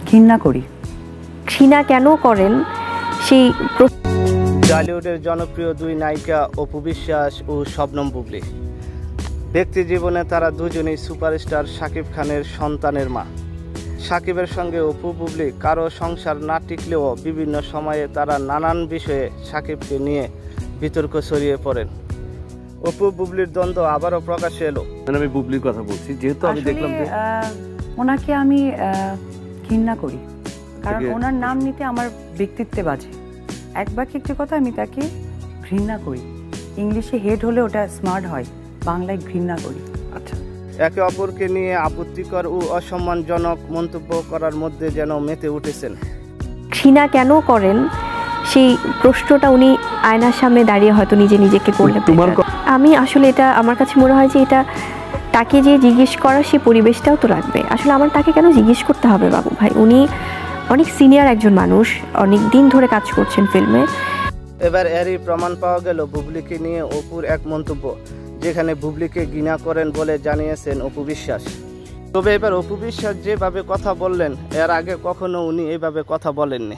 ঘৃণা করি। ঘৃণা কেন করেন সেই টলিউডের জনপ্রিয় দুই নায়িকা অপু বিশ্বাস ও শবনম বুবলী। ব্যক্তি জীবনে তারা দুজনেই সুপারস্টার শাকিব খানের সন্তানের মা। শাকিবের সঙ্গে অপু বুবলী কারো সংসার না টিকলেও বিভিন্ন সময়ে তারা নানান বিষয়ে শাকিবকে নিয়ে বিতর্ক ছড়িয়ে পড়েন। অপু বুবলীর দ্বন্দ্ব আবারও প্রকাশ্যে এলো। আমি বুবলির কথা বলছি, যেহেতু আমি দেখলাম যে ওনাকে আমি ঘৃণা করি, কারণ ওনার নাম নিতে আমার ব্যক্তিত্বে বাজে। এক বাক্যে একটি কথা, আমি তাকে ঘৃণা করি। ইংলিশে হেড হলে ওটা স্মার্ট হয়, বাংলায় ঘৃণা করি। আচ্ছা, একে অপরকে নিয়ে আপত্তিকর ও অসম্মানজনক মন্তব্য করার মধ্যে যেন মেতে উঠেছেন। ঘৃণা কেন করেন সেই প্রশ্নটা উনি আয়নার সামনে দাঁড়িয়ে হয়তো নিজেকে করলে। আমি আসলে এটা আমার কাছে মনে হয় যে এটা তাকে যে জিজ্ঞেস করার সেই পরিবেশটাও তো লাগবে। আসলে আমার তাকে কেন জিজ্ঞেস করতে হবে বাবু ভাই? উনি অনেক সিনিয়র একজন মানুষ, অনেক দিন ধরে কাজ করছেন ফিল্মে। এবার এরই প্রমাণ পাওয়া গেল বুবলীকে নিয়ে অপুর এক মন্তব্য, যেখানে বুবলীকে ঘৃণা করেন বলে জানিয়েছেন অপু বিশ্বাস। তবে এবার অপু বিশ্বাস যেভাবে কথা বললেন, এর আগে কখনো উনি এইভাবে কথা বলেননি।